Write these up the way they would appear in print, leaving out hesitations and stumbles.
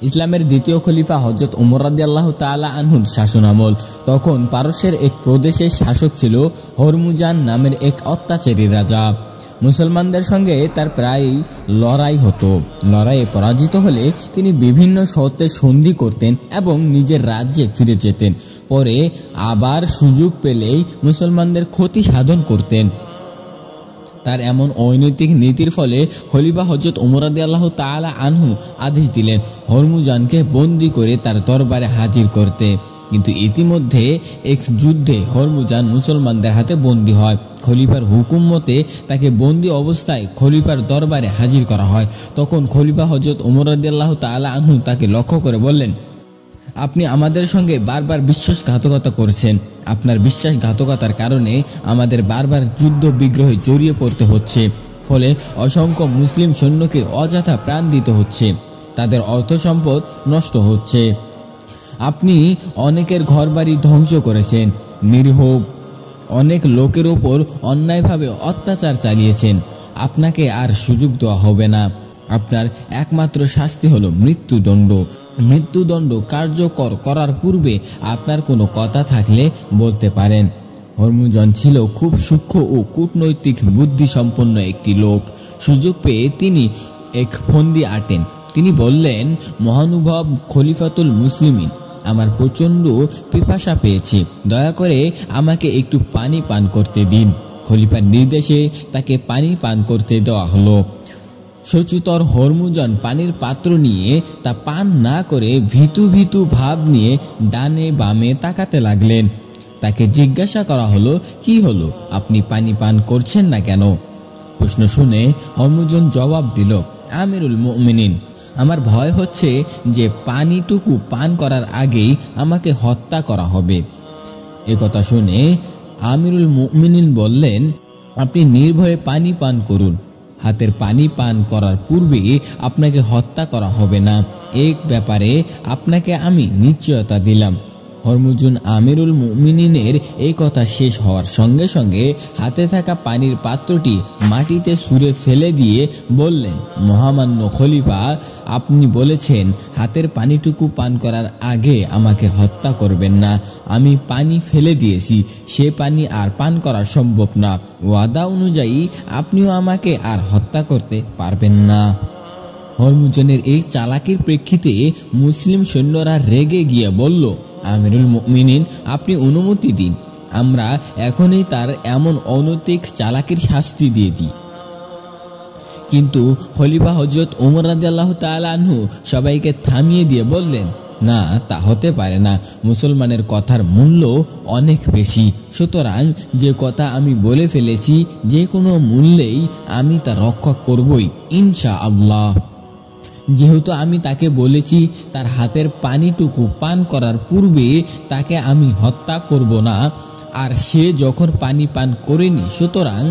ইসলামের দ্বিতীয় খলিফা হযরত উমর রাদিয়াল্লাহু তাআলা আনহুর শাসনামল। তখন পারস্যের এক প্রদেশের শাসক ছিল হরমুজান নামের এক অত্যাচারী রাজা। মুসলমানদের সঙ্গে তার প্রায়ই লড়াই হতো। লড়াইয়ে পরাজিত হলে তিনি বিভিন্ন শর্তে সন্ধি করতেন এবং নিজের রাজ্যে ফিরে যেতেন। পরে আবার সুযোগ পেলেই মুসলমানদের ক্ষতি সাধন করতেন। তার এমন অনৈতিক নীতির ফলে খলিফা হযরত উমর রাদিয়াল্লাহু তাআলা আনহু আদেশ দিলেন হরমুজানকে বন্দী করে তার দরবারে হাজির করতে। কিন্তু ইতিমধ্যে এক যুদ্ধে হরমুজান মুসলমানদের হাতে বন্দী হয়। খলিফার হুকুম মতে তাকে বন্দী অবস্থায় খলিফার দরবারে হাজির করা হয়। তখন খলিফা হযরত উমর রাদিয়াল্লাহু তাআলা আনহু তাকে লক্ষ্য করে বললেন, আপনি আমাদের সঙ্গে বারবার বিশ্বাসঘাতকতা করছেন। আপনার বিশ্বাসঘাতকতার কারণে আমাদের বারবার যুদ্ধ বিগ্রহে জড়িয়ে পড়তে হচ্ছে। ফলে অসংখ্য মুসলিম সৈন্যকে অযথা প্রাণ দিতে হচ্ছে, তাদের অর্থ সম্পদ নষ্ট হচ্ছে। আপনি অনেকের ঘরবাড়ি ধ্বংস করেছেন, নিরীহ অনেক লোকের ওপর অন্যায়ভাবে অত্যাচার চালিয়েছেন। আপনাকে আর সুযোগ দেওয়া হবে না। আপনার একমাত্র শাস্তি হলো মৃত্যুদণ্ড। মৃত্যুদণ্ড কার্যকর করার পূর্বে আপনার কোনো কথা থাকলে বলতে পারেন। হরমুজান ছিল খুব সূক্ষ্ম ও কূটনৈতিক বুদ্ধিসম্পন্ন একটি লোক। সুযোগ পেয়ে তিনি এক ফন্দি আঁটেন। তিনি বললেন, মহানুভব খলিফাতুল মুসলিমিন, আমার প্রচণ্ড পিপাসা পেয়েছে, দয়া করে আমাকে একটু পানি পান করতে দিন। খলিফার নির্দেশে তাকে পানি পান করতে দেওয়া হলো। সচুতর হরমুজান পানির পাত্র নিয়ে তা পান না করে ভীতু ভীতু ভাব নিয়ে ডানে বামে তাকাতে লাগলেন। তাকে জিজ্ঞাসা করা হলো, কি হলো, আপনি পানি পান করছেন না কেন? প্রশ্ন শুনে হরমুজান জবাব দিল, আমিরুল মুমিনিন, আমার ভয় হচ্ছে যে পানিটুকু পান করার আগেই আমাকে হত্যা করা হবে। একথা শুনে আমিরুল মুমিনিন বললেন, আপনি নির্ভয়ে পানি পান করুন। হাতের পানি পান করার পূর্বে আপনাকে হত্যা করা হবে না, এক ব্যাপারে আপনাকে আমি নিশ্চয়তা দিলাম। হরমুজান আমিরুল মুমিনিনের এই কথা শেষ হওয়ার সঙ্গে সঙ্গে হাতে থাকা পানির পাত্রটি মাটিতে ছুঁড়ে ফেলে দিয়ে বললেন, মহামান্য খলিফা, আপনি বলেছেন হাতের পানিটুকু পান করার আগে আমাকে হত্যা করবেন না। আমি পানি ফেলে দিয়েছি, সে পানি আর পান করা সম্ভব না। ওয়াদা অনুযায়ী আপনিও আমাকে আর হত্যা করতে পারবেন না। হরমুজানের এই চালাকির প্রেক্ষিতে মুসলিম সৈন্যরা রেগে গিয়ে বলল, আমিরুল মুমিনিন, আপনি অনুমতি দিন, আমরা এখনই তার এমন অনৈতিক চালাকির শাস্তি দিয়ে দিই। কিন্তু খলিফা হযরত উমর রাদিয়াল্লাহু তাআলা আনহু সবাইকে থামিয়ে দিয়ে বললেন, না, তা হতে পারে না। মুসলমানের কথার মূল্য অনেক বেশি। সুতরাং যে কথা আমি বলে ফেলেছি, যে কোনো মূল্যেই আমি তা রক্ষা করবই ইনশাআল্লাহ। যেহেতু আমি তাকে বলেছি তার হাতের পানিটুকু পান করার পূর্বে তাকে আমি হত্যা করব না, আর সে যখন পানি পান করেনি, সুতরাং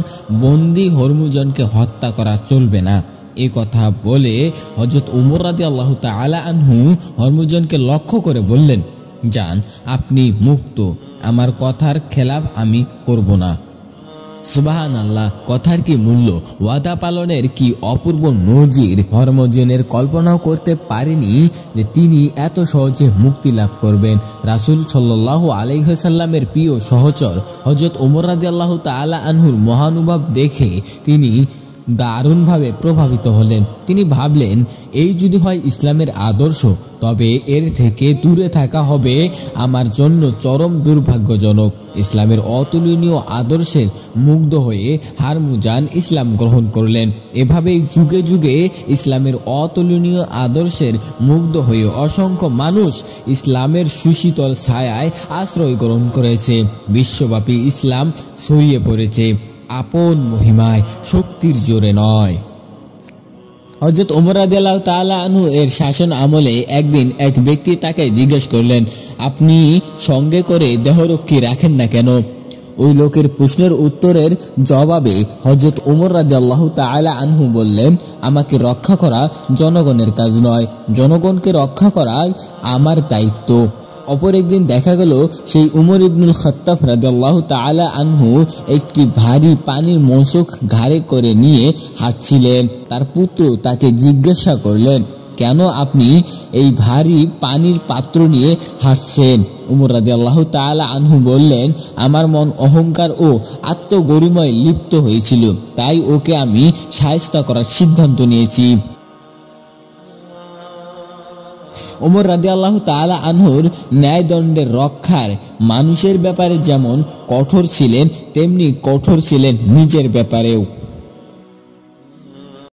বন্দী হরমুজানকে হত্যা করা চলবে না। এ কথা বলে হযরত উমর রাদিয়াল্লাহু তাআলা আনহু হরমুজানকে লক্ষ্য করে বললেন, যান, আপনি মুক্ত, আমার কথার খেলাফ আমি করব না। সুবহানাল্লাহ, কথার কি মূল্য, ওয়াদা পালনের কি অপূর্ব নজির। হরমুজানের কল্পনাও করতে পারেনি যে তিনি এত সহজে মুক্তি লাভ করবেন। রাসূল সাল্লাল্লাহু আলাইহি ওয়াসাল্লামের প্রিয় সহচর হযরত উমর রাদিয়াল্লাহু তাআলা আনহুর মহানুভব দেখে তিনি দারুণভাবে প্রভাবিত হলেন। তিনি ভাবলেন, এই যদি হয় ইসলামের আদর্শ, তবে এর থেকে দূরে থাকা হবে আমার জন্য চরম দুর্ভাগ্যজনক। ইসলামের অতুলনীয় আদর্শের মুগ্ধ হয়ে হরমুজান ইসলাম গ্রহণ করলেন। এভাবেই যুগে যুগে ইসলামের অতুলনীয় আদর্শের মুগ্ধ হয়ে অসংখ্য মানুষ ইসলামের সুশীতল ছায়ায় আশ্রয় গ্রহণ করেছে। বিশ্বব্যাপী ইসলাম ছড়িয়ে পড়েছে আপন মহিমায়, শক্তির জোরে নয়। হযরত ওমর রাদিয়াল্লাহু তাআলা আনহু এর শাসন আমলে একদিন এক ব্যক্তি তাকে জিজ্ঞেস করলেন, আপনি সঙ্গে করে দেহরক্ষী রাখেন না কেন? ওই লোকের প্রশ্নের উত্তরের জবাবে হযরত ওমর রাদিয়াল্লাহু তাআলা আনহু বললেন, আমাকে রক্ষা করা জনগণের কাজ নয়, জনগণকে রক্ষা করা আমার দায়িত্ব। অপর একদিন দেখা গেল সেই উমর ইবনুল খাত্তাব রাদিয়াল্লাহু তাআলা আনহু একটি ভারী পানির মশক ঘাড়ে করে নিয়ে হাঁটছিলেন। তার পুত্র তাকে জিজ্ঞাসা করলেন, কেন আপনি এই ভারী পানির পাত্র নিয়ে হাঁটছেন? উমর রাদিয়াল্লাহু তাআলা আনহু বললেন, আমার মন অহংকার ও আত্মগরিমায় লিপ্ত হয়েছিল, তাই ওকে আমি শায়েস্তা করার সিদ্ধান্ত নিয়েছি। ওমর রাদিয়াল্লাহু তাআলা আনহুর ন্যায়দণ্ডের রক্ষার মানুষের ব্যাপারে যেমন কঠোর ছিলেন, তেমনি কঠোর ছিলেন নিজের ব্যাপারেও।